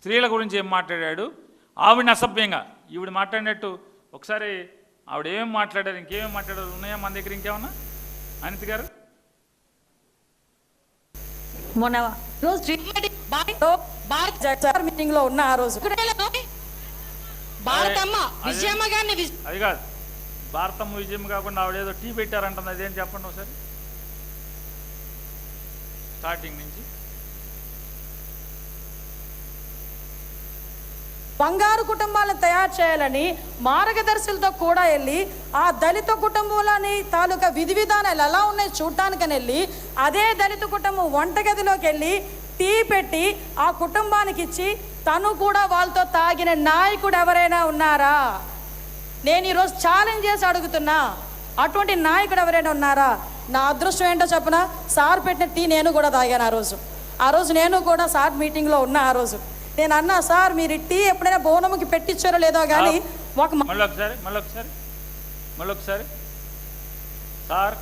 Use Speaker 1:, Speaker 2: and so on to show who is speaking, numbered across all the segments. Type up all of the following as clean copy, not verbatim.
Speaker 1: స్త్రీల గురించి ఏం మాట్లాడాడు, ఆవిడని అసభ్యంగా ఈవిడ మాట్లాడినట్టు ఒకసారి ఆవిడ ఏమేమి మాట్లాడారు, ఇంకేమేమి మాట్లాడారు ఉన్నాయా మన దగ్గర ఇంకేమన్నా? అనిత గారు
Speaker 2: మొన్న మీటింగ్ లో ఉన్న ఆ రోజు
Speaker 3: భారతమ్మ విజయమ్మ గారిని
Speaker 1: అది కాదు, భారతమ్మ విజయమ్మ కాకుండా ఆవిడ ఏదో టీ పెట్టారంటుంది, అదేం చెప్పండి ఒకసారి స్టార్టింగ్ నుంచి.
Speaker 2: బంగారు కుటుంబాలను తయారు చేయాలని మార్గదర్శులతో కూడా వెళ్ళి ఆ దళిత కుటుంబాలని తాలూకా విధి విధానాలు ఎలా ఉన్నాయి చూడటానికని వెళ్ళి అదే దళిత కుటుంబం వంటగదిలోకి వెళ్ళి టీ పెట్టి ఆ కుటుంబానికి ఇచ్చి తను కూడా వాళ్ళతో తాగిన నాయకుడు ఎవరైనా ఉన్నారా? నేను ఈరోజు ఛాలెంజ్ చేసి అడుగుతున్నా, అటువంటి నాయకుడు ఎవరైనా ఉన్నారా? నా అదృష్టం ఏంటో చెప్పనా, సార్ పెట్టిన టీ నేను కూడా తాగాను ఆ రోజు నేను కూడా సార్ మీటింగ్లో ఉన్నా. ఆ రోజు నేను అన్నా, సార్ మీరు టీ ఎప్పుడైనా బోనముకి పెట్టించారో లేదో కానీ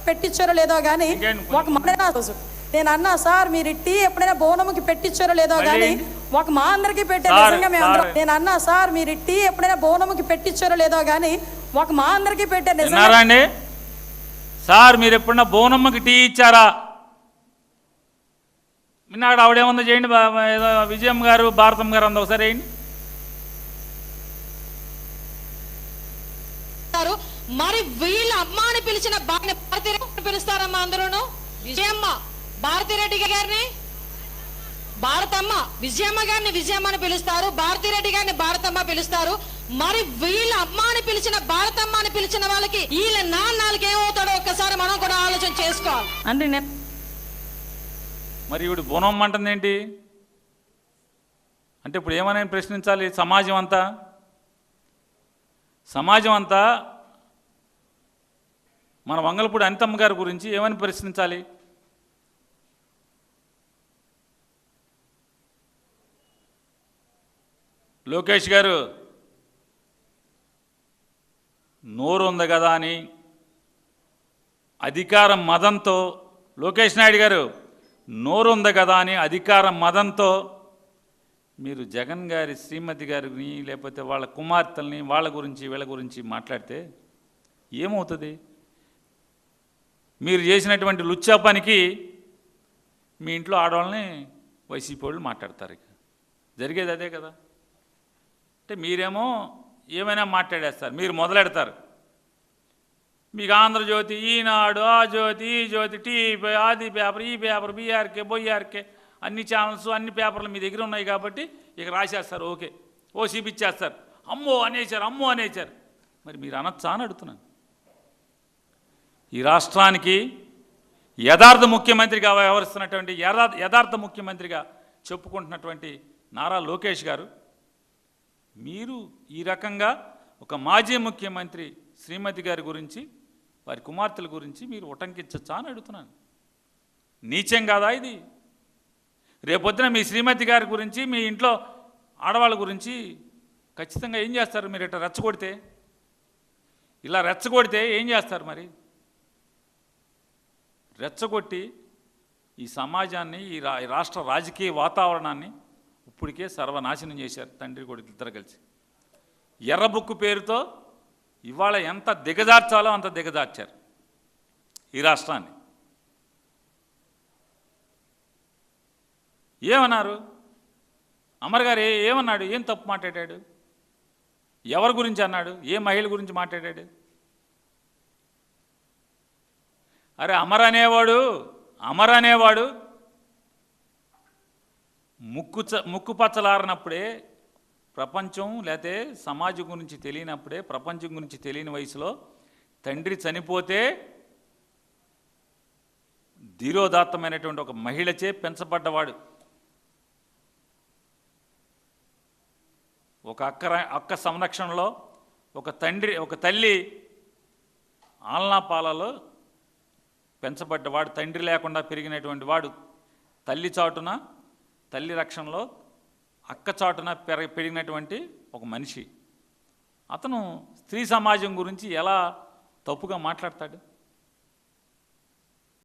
Speaker 2: పెట్టించారో లేదో కానీ ఒక రోజు నేను అన్నా, సార్ మీరు టీ ఎప్పుడైనా బోనముకి పెట్టించారో లేదో కానీ ఒక మా అందరికి పెట్టే నిజంగా నేను అన్నా, సార్ మీరు టీ ఎప్పుడైనా బోనముకి పెట్టించారో లేదో కానీ ఒక మా అందరికి పెట్టే నిజంగా.
Speaker 1: సార్ మీరు ఎప్పుడన్నా బోనమ్మకి టీ ఇచ్చారా? విన్నాడు ఆవిడేముందో చేయండి, విజయమ్మ గారు భారతమ్మ గారు అంది ఒకసారి వేయండి.
Speaker 3: మరి వీళ్ళ అమ్మ అని పిలిచిన భారతీరెడ్డి పిలుస్తారమ్మా అందరూను. విజయమ్మ భారతీరెడ్డి గారిని భారతమ్మ, విజయమ్మ గారిని విజయమ్మ అని పిలుస్తారు, భారతీరెడ్డి గారిని భారతమ్మ పిలుస్తారు. మరి వీళ్ళ అమ్మ అని పిలిచిన భారతమ్మ అని పిలిచిన వాళ్ళకి వీళ్ళ నాన్నలకి ఏమవుతాడో ఒక్కసారి మనం కూడా ఆలోచన చేసుకోవాలి.
Speaker 2: అంటే
Speaker 1: మరి ఇప్పుడు బోనం అంటుంది ఏంటి అంటే ఇప్పుడు ఏమని ప్రశ్నించాలి? సమాజం అంతా మన వంగలపూడి అనితమ్మ గారి గురించి ఏమని ప్రశ్నించాలి? లోకేష్ గారు నోరు ఉంది కదా అని అధికారం మదంతో, లోకేష్ నాయుడు గారు నోరు ఉంది కదా అని అధికార మదంతో మీరు జగన్ గారి శ్రీమతి గారిని లేకపోతే వాళ్ళ కుమార్తెల్ని వాళ్ళ గురించి వీళ్ళ గురించి మాట్లాడితే ఏమవుతుంది? మీరు చేసినటువంటి లుచ్చా పనికి మీ ఇంట్లో ఆడవాళ్ళని వైసీపీ వాళ్ళు మాట్లాడతారు. ఇక జరిగేది అదే కదా. అంటే మీరేమో ఏమైనా మాట్లాడేస్తారు, మీరు మొదలెడతారు. మీకు ఆంధ్రజ్యోతి, ఈనాడు, ఆ జ్యోతి, ఈ జ్యోతి, టీవీ, ఆది పేపర్, ఈ పేపర్, బీఆర్కే, బొయ్యార్కే, అన్ని ఛానల్స్ అన్ని పేపర్లు మీ దగ్గర ఉన్నాయి కాబట్టి ఇక రాసేస్తారు. ఓకే, ఓసీపీ ఇచ్చేస్తారు. అమ్మో అనేచారు. మరి మీరు అనొచ్చా అని అడుగుతున్నాను. ఈ రాష్ట్రానికి యథార్థ ముఖ్యమంత్రిగా వ్యవహరిస్తున్నటువంటి యథార్థ ముఖ్యమంత్రిగా చెప్పుకుంటున్నటువంటి నారా లోకేష్ గారు, మీరు ఈ రకంగా ఒక మాజీ ముఖ్యమంత్రి శ్రీమతి గారి గురించి వారి కుమార్తెల గురించి మీరు ఉటంకించచ్చా అని అడుగుతున్నాను. నీచం కాదా ఇది? రేపొద్దున మీ శ్రీమతి గారి గురించి మీ ఇంట్లో ఆడవాళ్ళ గురించి ఖచ్చితంగా ఏం చేస్తారు? మీరు ఇట్లా రెచ్చగొడితే ఏం చేస్తారు? మరి రెచ్చగొట్టి ఈ సమాజాన్ని, ఈ రాష్ట్ర రాజకీయ వాతావరణాన్ని ఇప్పటికే సర్వనాశనం చేశారు తండ్రి కొడుకు ఇద్దరు కలిసి. ఎర్రబుక్కు పేరుతో ఇవాళ ఎంత దిగజార్చాలో అంత దిగజార్చారు ఈ రాష్ట్రాన్ని. ఏమన్నారు? అమర్ గారు ఏమన్నాడు? ఏం తప్పు మాట్లాడాడు? ఎవరి గురించి అన్నాడు? ఏ మహిళ గురించి మాట్లాడాడు? అరే అమర్ అనేవాడు ముక్కు పచ్చలారినప్పుడే, ప్రపంచం లేతే సమాజం గురించి తెలియనప్పుడే, ప్రపంచం గురించి తెలియని వయసులో తండ్రి చనిపోతే ధీరోదాత్తమైనటువంటి ఒక మహిళచే పెంచబడ్డవాడు. ఒక అక్క సంరక్షణలో ఒక తల్లి ఆలనా పాలలో పెంచబడ్డవాడు. తండ్రి లేకుండా పెరిగినటువంటి వాడు. తల్లి చాటున, తల్లి రక్షణలో అక్క చాటున పెరిగినటువంటి ఒక మనిషి. అతను స్త్రీ సమాజం గురించి ఎలా తప్పుగా మాట్లాడతాడు?